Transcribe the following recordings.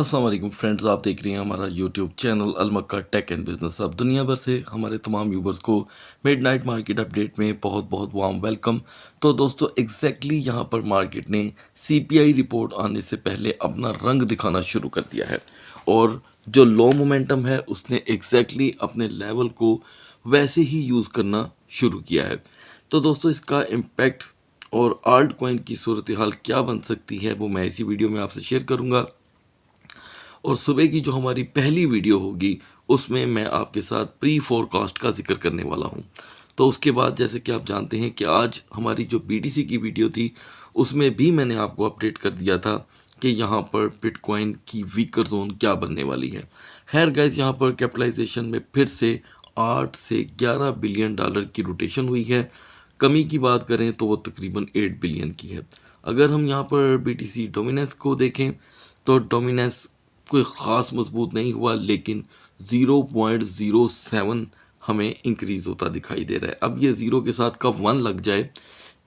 अस्सलाम वालेकुम फ्रेंड्स, आप देख रहे हैं हमारा YouTube channel Almakka tech and business. अब दुनिया भर से हमारे तमाम व्यूवर्स को मिडनाइट मार्केट अपडेट में बहुत बहुत वार्म वेलकम। तो दोस्तों एग्जैक्टली यहाँ पर मार्केट ने सीपीआई रिपोर्ट आने से पहले अपना रंग दिखाना शुरू कर दिया है और जो लो मोमेंटम है उसने एग्जैक्टली अपने लेवल को वैसे ही यूज़ करना शुरू किया है। तो दोस्तों इसका इम्पैक्ट और आल्ट कॉइन की सूरत हाल क्या बन सकती है वो मैं इसी वीडियो में आपसे शेयर करूँगा। और सुबह की जो हमारी पहली वीडियो होगी उसमें मैं आपके साथ प्री फोरकास्ट का जिक्र करने वाला हूं। तो उसके बाद जैसे कि आप जानते हैं कि आज हमारी जो बीटीसी की वीडियो थी उसमें भी मैंने आपको अपडेट कर दिया था कि यहाँ पर बिटकॉइन की वीकर जोन क्या बनने वाली है। खैर गाइस, यहाँ पर कैपिटलाइजेशन में फिर से 8 से 11 बिलियन डॉलर की रोटेशन हुई है। कमी की बात करें तो वो तकरीबन 8 बिलियन की है। अगर हम यहाँ पर बीटीसी डोमिनेंस को देखें तो डोमिनेंस कोई ख़ास मजबूत नहीं हुआ, लेकिन 0.07 हमें इंक्रीज़ होता दिखाई दे रहा है। अब ये ज़ीरो के साथ कब 1 लग जाए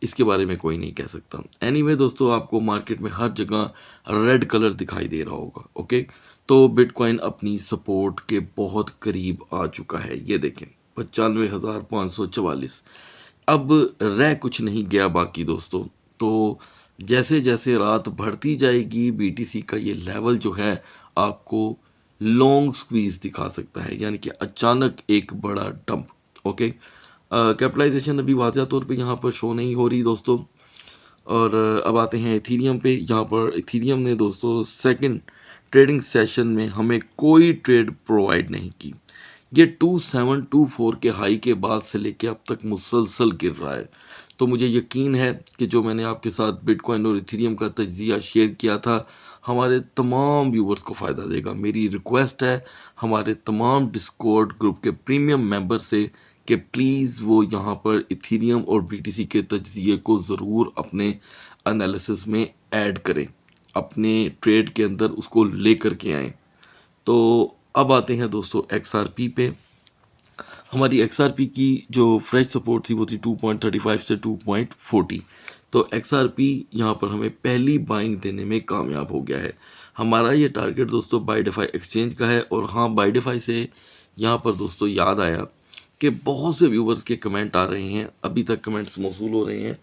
इसके बारे में कोई नहीं कह सकता। एनीवे दोस्तों, आपको मार्केट में हर जगह रेड कलर दिखाई दे रहा होगा। ओके, तो बिटकॉइन अपनी सपोर्ट के बहुत करीब आ चुका है। ये देखें 95,544। अब रह कुछ नहीं गया बाकी दोस्तों। तो जैसे जैसे रात बढ़ती जाएगी बीटीसी का ये लेवल जो है आपको लॉन्ग स्क्वीज दिखा सकता है, यानी कि अचानक एक बड़ा डंप। ओके, कैपिटलाइजेशन अभी वाज़ह तौर पे यहाँ पर शो नहीं हो रही दोस्तों। और अब आते हैं इथीरियम पे। यहाँ पर इथीरियम ने दोस्तों सेकंड ट्रेडिंग सेशन में हमें कोई ट्रेड प्रोवाइड नहीं की। ये 2724 के हाई के बाद से लेके अब तक मुसलसल गिर रहा है। तो मुझे यकीन है कि जो मैंने आपके साथ बिटकॉइन और इथेरियम का तज्जिया शेयर किया था हमारे तमाम व्यूवर्स को फ़ायदा देगा। मेरी रिक्वेस्ट है हमारे तमाम डिस्कॉर्ड ग्रुप के प्रीमियम मेंबर से कि प्लीज़ वो यहाँ पर इथेरियम और बीटीसी के तज्जिए को ज़रूर अपने एनालिसिस में ऐड करें, अपने ट्रेड के अंदर उसको लेकर के आएँ। तो अब आते हैं दोस्तों XRP पे। हमारी XRP की जो फ्रेश सपोर्ट थी वो थी 2.35 से 2.40। तो XRP यहाँ पर हमें पहली बाइंग देने में कामयाब हो गया है। हमारा ये टारगेट दोस्तों बायडिफाई एक्सचेंज का है। और हाँ, बायडिफाई से यहाँ पर दोस्तों याद आया कि बहुत से व्यूवर्स के कमेंट आ रहे हैं, अभी तक कमेंट्स मौसूल हो रहे हैं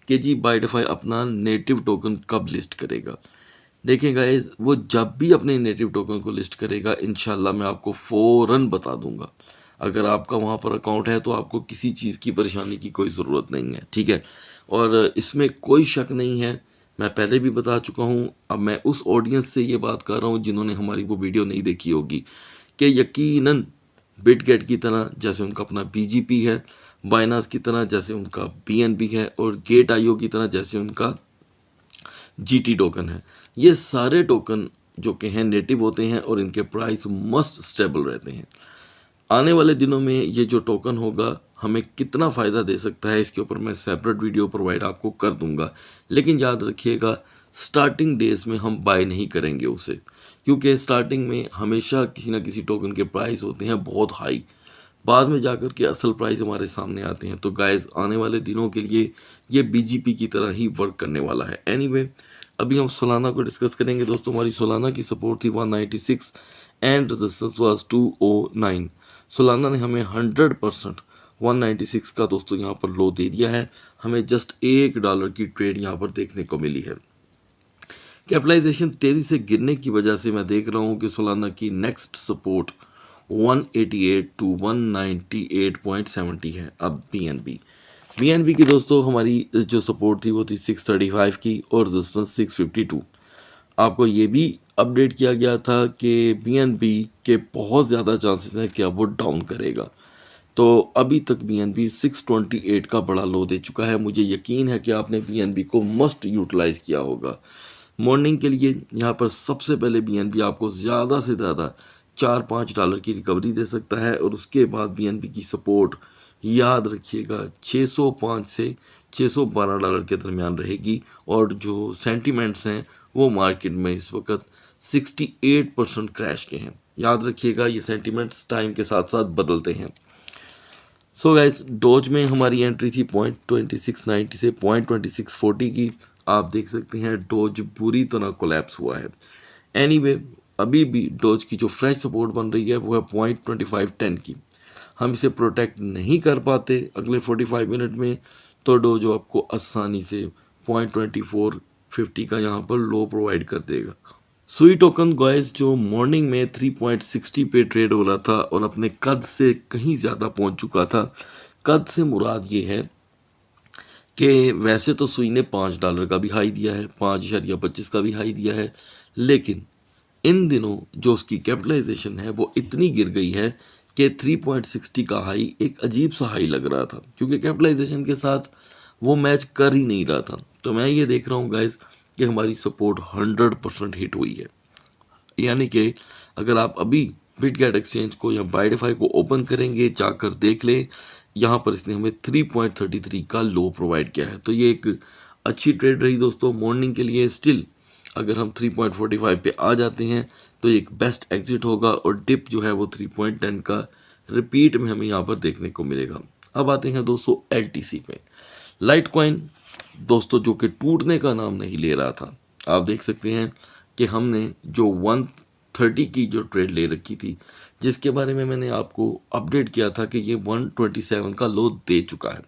कि जी बायडिफाई अपना नेटिव टोकन कब लिस्ट करेगा। देखें गाइस, वो जब भी अपने नेटिव टोकन को लिस्ट करेगा इंशाल्लाह मैं आपको फ़ौरन बता दूंगा। अगर आपका वहाँ पर अकाउंट है तो आपको किसी चीज़ की परेशानी की कोई ज़रूरत नहीं है, ठीक है। और इसमें कोई शक नहीं है, मैं पहले भी बता चुका हूँ। अब मैं उस ऑडियंस से ये बात कर रहा हूँ जिन्होंने हमारी वो वीडियो नहीं देखी होगी कि यकीनन बिटगेट की तरह जैसे उनका अपना BGP है, बाइनास की तरह जैसे उनका BNB है और गेट IO की तरह जैसे उनका GT टोकन है, ये सारे टोकन जो कि हैं नेटिव होते हैं और इनके प्राइस मस्ट स्टेबल रहते हैं। आने वाले दिनों में ये जो टोकन होगा हमें कितना फ़ायदा दे सकता है इसके ऊपर मैं सेपरेट वीडियो प्रोवाइड आपको कर दूंगा। लेकिन याद रखिएगा स्टार्टिंग डेज में हम बाय नहीं करेंगे उसे, क्योंकि स्टार्टिंग में हमेशा किसी ना किसी टोकन के प्राइस होते हैं बहुत हाई, बाद में जाकर के असल प्राइस हमारे सामने आते हैं। तो गाइस, आने वाले दिनों के लिए ये BGP की तरह ही वर्क करने वाला है। एनीवे, अभी हम सोलाना को डिस्कस करेंगे दोस्तों। हमारी सोलाना की सपोर्ट थी 196 एंड रेजिस्टेंस वाज 209। सोलाना ने हमें 100% 196 का दोस्तों यहाँ पर लो दे दिया है। हमें जस्ट $1 की ट्रेड यहाँ पर देखने को मिली है। कैपिटलाइजेशन तेज़ी से गिरने की वजह से मैं देख रहा हूँ कि सोलाना की नेक्स्ट सपोर्ट 188 टू 198.70 है। अब BNB की दोस्तों हमारी जो सपोर्ट थी वो थी 635 की और रेजिस्टेंस 652। आपको ये भी अपडेट किया गया था कि BNB के बहुत ज़्यादा चांसेस हैं कि अब वो डाउन करेगा। तो अभी तक BNB 628 का बड़ा लो दे चुका है। मुझे यकीन है कि आपने BNB को मस्ट यूटिलाइज़ किया होगा। मॉर्निंग के लिए यहाँ पर सबसे पहले BNB आपको ज़्यादा से ज़्यादा $4-5 की रिकवरी दे सकता है और उसके बाद BNB की सपोर्ट याद रखिएगा 605 से $612 के दरमियान रहेगी। और जो सेंटीमेंट्स हैं वो मार्केट में इस वक्त 68% क्रैश के हैं। याद रखिएगा ये सेंटीमेंट्स टाइम के साथ साथ बदलते हैं। सो गाइस, डोज में हमारी एंट्री थी 0.2690 से 0.2640 की। आप देख सकते हैं डोज बुरी तरह कोलैप्स हुआ है। एनीवे, अभी भी डोज की जो फ्रेश सपोर्ट बन रही है वो है 0.2510 की। हम इसे प्रोटेक्ट नहीं कर पाते अगले 45 मिनट में, तो डोजो आपको आसानी से 0.2450 का यहाँ पर लो प्रोवाइड कर देगा। सुई टोकन गॉइस जो मॉर्निंग में 3.60 पे ट्रेड हो रहा था और अपने कद से कहीं ज़्यादा पहुंच चुका था। कद से मुराद ये है कि वैसे तो सुई ने $5 का भी हाई दिया है, 5.25 का भी हाई दिया है, लेकिन इन दिनों जो उसकी कैपिटलाइजेशन है वो इतनी गिर गई है कि 3.60 का हाई एक अजीब सा हाई लग रहा था, क्योंकि कैपिटलाइजेशन के साथ वो मैच कर ही नहीं रहा था। तो मैं ये देख रहा हूँ गाइस कि हमारी सपोर्ट 100% हिट हुई है। यानी कि अगर आप अभी बिटगेट एक्सचेंज को या बाइडिफाई को ओपन करेंगे, जाकर देख लें, यहाँ पर इसने हमें 3.33 का लो प्रोवाइड किया है। तो ये एक अच्छी ट्रेड रही दोस्तों मॉर्निंग के लिए। स्टिल अगर हम 3.45 पे आ जाते हैं तो एक बेस्ट एग्जिट होगा और डिप जो है वो 3.10 का रिपीट में हमें यहाँ पर देखने को मिलेगा। अब आते हैं दोस्तों LTC पे। लाइट कॉइन दोस्तों जो कि टूटने का नाम नहीं ले रहा था। आप देख सकते हैं कि हमने जो 130 की जो ट्रेड ले रखी थी, जिसके बारे में मैंने आपको अपडेट किया था कि ये 127 का लो दे चुका है,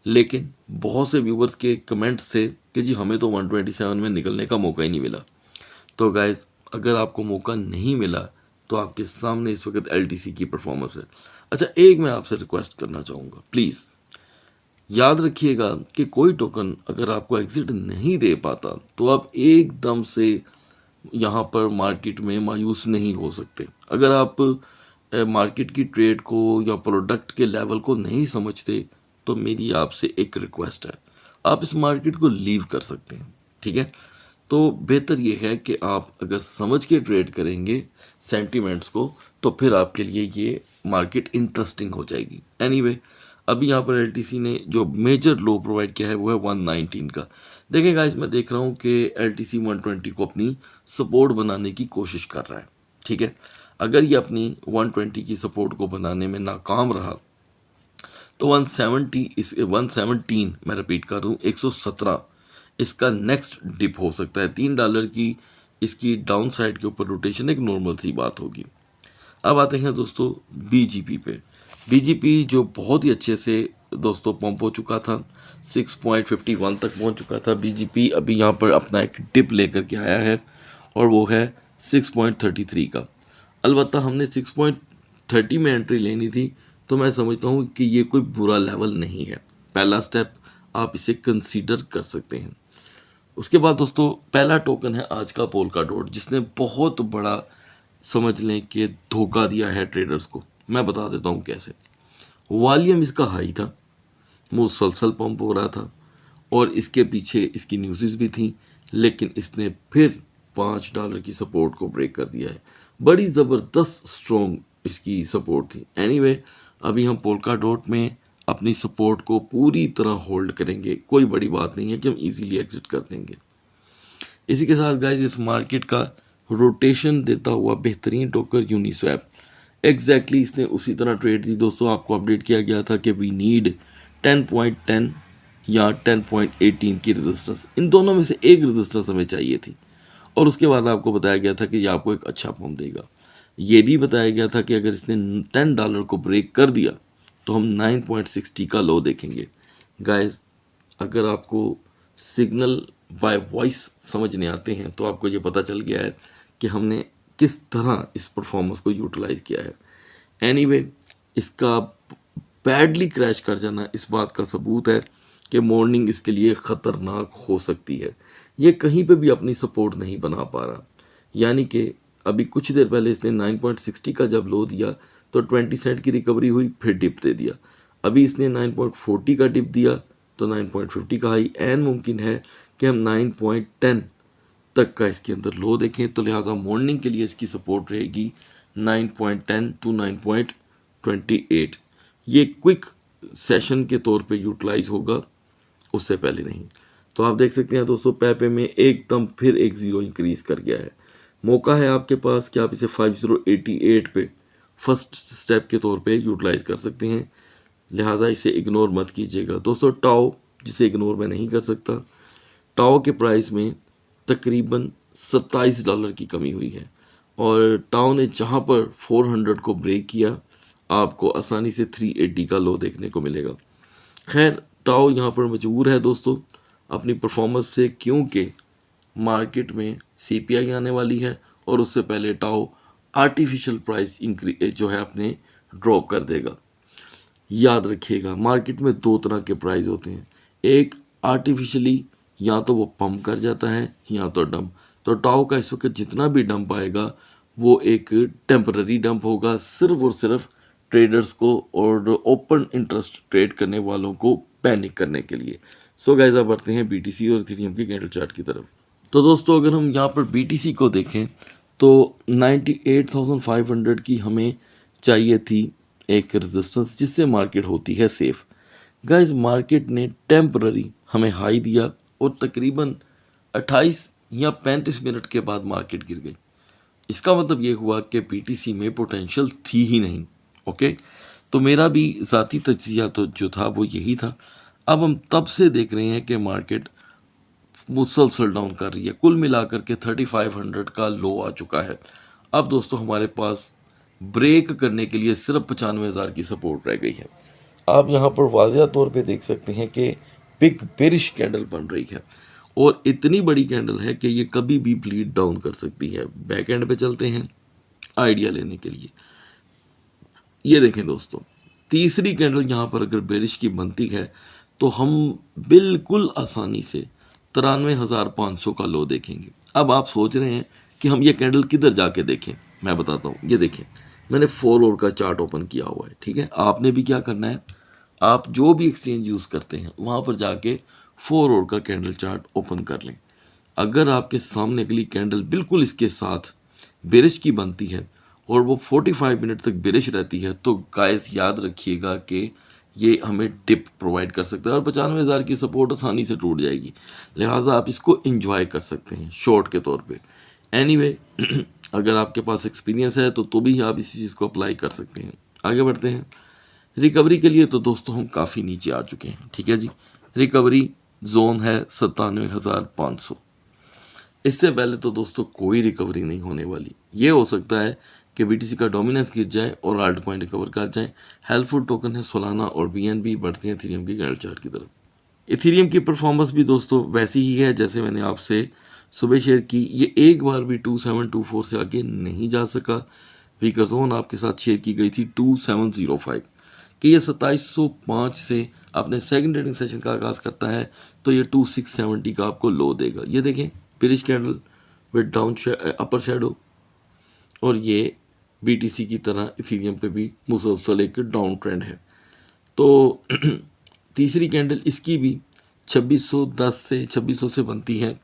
लेकिन बहुत से व्यूवर्स के कमेंट्स थे कि जी हमें तो 127 में निकलने का मौका ही नहीं मिला। तो गाइस अगर आपको मौका नहीं मिला तो आपके सामने इस वक्त LTC की परफॉर्मेंस है। अच्छा, एक मैं आपसे रिक्वेस्ट करना चाहूँगा, प्लीज़ याद रखिएगा कि कोई टोकन अगर आपको एग्जिट नहीं दे पाता तो आप एकदम से यहाँ पर मार्केट में मायूस नहीं हो सकते। अगर आप मार्केट की ट्रेड को या प्रोडक्ट के लेवल को नहीं समझते तो मेरी आपसे एक रिक्वेस्ट है, आप इस मार्केट को लीव कर सकते हैं, ठीक है। तो बेहतर ये है कि आप अगर समझ के ट्रेड करेंगे सेंटिमेंट्स को तो फिर आपके लिए ये मार्केट इंटरेस्टिंग हो जाएगी। एनीवे अभी यहाँ पर LTC ने जो मेजर लो प्रोवाइड किया है वो है 119 का। देखिए गाइस मैं देख रहा हूँ कि LTC 120 को अपनी सपोर्ट बनाने की कोशिश कर रहा है, ठीक है। अगर ये अपनी 120 की सपोर्ट को बनाने में नाकाम रहा तो 117 मैं रिपीट कर दूँ 117 इसका नेक्स्ट डिप हो सकता है। $3 की इसकी डाउन साइड के ऊपर रोटेशन एक नॉर्मल सी बात होगी। अब आते हैं दोस्तों BGP पे। BGP जो बहुत ही अच्छे से दोस्तों पंप हो चुका था, 6.51 तक पहुंच चुका था। BGP अभी यहाँ पर अपना एक डिप लेकर के आया है और वो है 6.33 का। अलबत्ता हमने 6.30 में एंट्री लेनी थी, तो मैं समझता हूँ कि ये कोई बुरा लेवल नहीं है। पहला स्टेप आप इसे कंसीडर कर सकते हैं। उसके बाद दोस्तों पहला टोकन है आज का पोल्काडॉट, जिसने बहुत बड़ा समझ लें कि धोखा दिया है ट्रेडर्स को। मैं बता देता हूँ कैसे। वॉल्यूम इसका हाई था, मुसलसल पंप हो रहा था और इसके पीछे इसकी न्यूज़ भी थी, लेकिन इसने फिर $5 की सपोर्ट को ब्रेक कर दिया है। बड़ी ज़बरदस्त स्ट्रॉन्ग इसकी सपोर्ट थी। एनीवे अभी हम पोल्काडॉट में अपनी सपोर्ट को पूरी तरह होल्ड करेंगे। कोई बड़ी बात नहीं है कि हम इजीली एग्जिट कर देंगे। इसी के साथ गाइस इस मार्केट का रोटेशन देता हुआ बेहतरीन टोकन यूनिस्वैप, एग्जैक्टली इसने उसी तरह ट्रेड दी दोस्तों। आपको अपडेट किया गया था कि वी नीड 10.10 या 10.18 की रेजिस्टेंस, इन दोनों में से एक रेजिस्टेंस हमें चाहिए थी। और उसके बाद आपको बताया गया था कि ये आपको एक अच्छा पंप देगा। ये भी बताया गया था कि अगर इसने $10 को ब्रेक कर दिया तो हम 9.60 का लो देखेंगे। गाइस अगर आपको सिग्नल बाय वॉइस समझने आते हैं तो आपको ये पता चल गया है कि हमने किस तरह इस परफॉर्मेंस को यूटिलाइज किया है। एनीवे इसका बैडली क्रैश कर जाना इस बात का सबूत है कि मॉर्निंग इसके लिए ख़तरनाक हो सकती है। ये कहीं पे भी अपनी सपोर्ट नहीं बना पा रहा। यानी कि अभी कुछ देर पहले इसने 9.60 का जब लो दिया तो 20 सेंट की रिकवरी हुई, फिर डिप दे दिया। अभी इसने 9.40 का डिप दिया तो 9.50 का हाई। एन मुमकिन है कि हम 9.10 तक का इसके अंदर लो देखें, तो लिहाजा मॉर्निंग के लिए इसकी सपोर्ट रहेगी 9.10 टू 9.28। ये क्विक सेशन के तौर पे यूटिलाइज होगा, उससे पहले नहीं। तो आप देख सकते हैं दोस्तों पैपे में एकदम फिर एक ज़ीरो इंक्रीज़ कर गया है। मौका है आपके पास कि आप इसे 5088 पे फर्स्ट स्टेप के तौर पे यूटिलाइज कर सकते हैं, लिहाजा इसे इग्नोर मत कीजिएगा दोस्तों। टाओ जिसे इग्नोर मैं नहीं कर सकता, टाओ के प्राइस में तकरीबन $27 की कमी हुई है और टाउ ने जहाँ पर 400 को ब्रेक किया, आपको आसानी से 380 का लो देखने को मिलेगा। खैर टाउ यहाँ पर मजबूर है दोस्तों अपनी परफॉर्मेंस से, क्योंकि मार्केट में सीपीआई आने वाली है और उससे पहले टाउ आर्टिफिशियल प्राइस इंक्रीज जो है अपने ड्रॉप कर देगा। याद रखिएगा मार्केट में दो तरह के प्राइस होते हैं, एक आर्टिफिशियली या तो वो पंप कर जाता है या तो डंप। तो टाउ का इस वक्त जितना भी डंप आएगा वो एक टेम्पररी डंप होगा, सिर्फ और सिर्फ ट्रेडर्स को और ओपन इंटरेस्ट ट्रेड करने वालों को पैनिक करने के लिए। सो गाइस अब बढ़ते हैं बीटीसी और इथेरियम की कैंडल चार्ट की तरफ। तो दोस्तों अगर हम यहाँ पर बीटीसी को देखें तो 98,500 की हमें चाहिए थी एक रेजिस्टेंस जिससे मार्केट होती है सेफ। गाइस मार्केट ने टेम्पररी हमें हाई दिया और तकरीबन 28 या 35 मिनट के बाद मार्केट गिर गई। इसका मतलब ये हुआ कि बीटीसी में पोटेंशियल थी ही नहीं। ओके, तो मेरा भी ज़ाती तज्जिया तो जो था वो यही था। अब हम तब से देख रहे हैं कि मार्केट मुसलसल डाउन कर रही है, कुल मिलाकर के 3500 का लो आ चुका है। अब दोस्तों हमारे पास ब्रेक करने के लिए सिर्फ 95,000 की सपोर्ट रह गई है। आप यहाँ पर वाज़िया तौर पे देख सकते हैं कि बिग बेरिश कैंडल बन रही है और इतनी बड़ी कैंडल है कि ये कभी भी ब्लीड डाउन कर सकती है। बैक एंड पे चलते हैं आइडिया लेने के लिए। ये देखें दोस्तों, तीसरी कैंडल यहाँ पर अगर बेरिश की बनती है तो हम बिल्कुल आसानी से 93,500 का लो देखेंगे। अब आप सोच रहे हैं कि हम ये कैंडल किधर जाके देखें, मैं बताता हूँ। ये देखें मैंने 4 आवर का चार्ट ओपन किया हुआ है, ठीक है। आपने भी क्या करना है, आप जो भी एक्सचेंज यूज़ करते हैं वहाँ पर जाके 4 आवर का कैंडल चार्ट ओपन कर लें। अगर आपके सामने अगली कैंडल बिल्कुल इसके साथ बेरिश की बनती है और वो 45 मिनट तक बेरिश रहती है तो गाइस याद रखिएगा कि ये हमें टिप प्रोवाइड कर सकता है और 95,000 की सपोर्ट आसानी से टूट जाएगी। लिहाजा आप इसको एंजॉय कर सकते हैं शॉर्ट के तौर पे। एनीवे अगर आपके पास एक्सपीरियंस है तो भी आप इसी चीज़ को अप्लाई कर सकते हैं। आगे बढ़ते हैं रिकवरी के लिए। तो दोस्तों हम काफ़ी नीचे आ चुके हैं, ठीक है जी। रिकवरी जोन है 97,500। इससे पहले तो दोस्तों कोई रिकवरी नहीं होने वाली। ये हो सकता है कि बीटीसी का डोमिनेंस गिर जाए और आल्ट कॉइन रिकवर कर जाए। हेल्पफुल टोकन है सोलाना और बीएनबी। बढ़ते हैं इथेरियम की कैंडल चार्ट की तरफ। इथेरियम की परफॉर्मेंस भी दोस्तों वैसी ही है जैसे मैंने आपसे सुबह शेयर की। ये एक बार भी 2724 से आगे नहीं जा सका। वीकर जोन आपके साथ शेयर की गई थी 2705 कि ये 2705 से अपने सेकंड ट्रेडिंग सेशन का आगाज़ करता है तो ये 2670 का आपको लो देगा। ये देखें bearish candle with down upper shadow, और ये बीटीसी की तरह इथेरियम पे भी मुसलसल एक डाउन ट्रेंड है। तो तीसरी कैंडल इसकी भी 2610 से 2600 से बनती है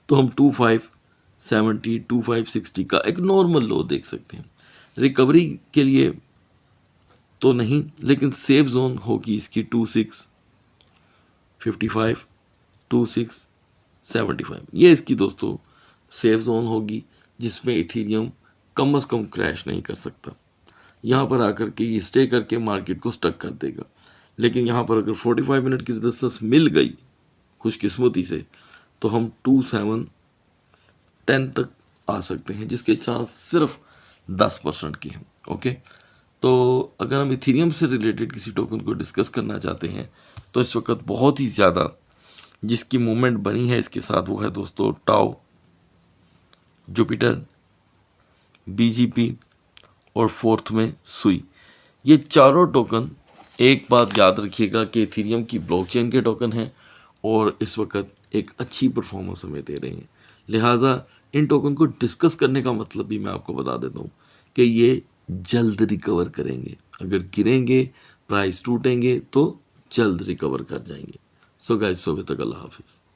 तो हम 2570 2560 का एक नॉर्मल लो देख सकते हैं। रिकवरी के लिए तो नहीं, लेकिन सेफ जोन होगी इसकी 2655 2675। ये इसकी दोस्तों सेफ जोन होगी जिसमें इथेरियम कम से कम क्रैश नहीं कर सकता। यहाँ पर आकर के ये स्टे करके मार्केट को स्टक कर देगा। लेकिन यहाँ पर अगर 45 मिनट की रेजिस्टेंस मिल गई खुशकिस्मती से तो हम 2710 तक आ सकते हैं, जिसके चांस सिर्फ 10% की हैं। ओके, तो अगर हम इथेरियम से रिलेटेड किसी टोकन को डिस्कस करना चाहते हैं तो इस वक्त बहुत ही ज़्यादा जिसकी मूवमेंट बनी है इसके साथ वो है दोस्तों टाउ, जुपिटर, बीजीपी और फोर्थ में सुई। ये चारों टोकन एक बात याद रखिएगा कि इथेरियम की ब्लॉकचेन के टोकन हैं और इस वक्त एक अच्छी परफॉर्मेंस हमें दे रहे हैं। लिहाजा इन टोकन को डिस्कस करने का मतलब भी मैं आपको बता देता हूँ कि ये जल्द रिकवर करेंगे। अगर गिरेंगे, प्राइस टूटेंगे तो जल्द रिकवर कर जाएंगे। सो गाइस, सुबह तक अल्लाह हाफिज़।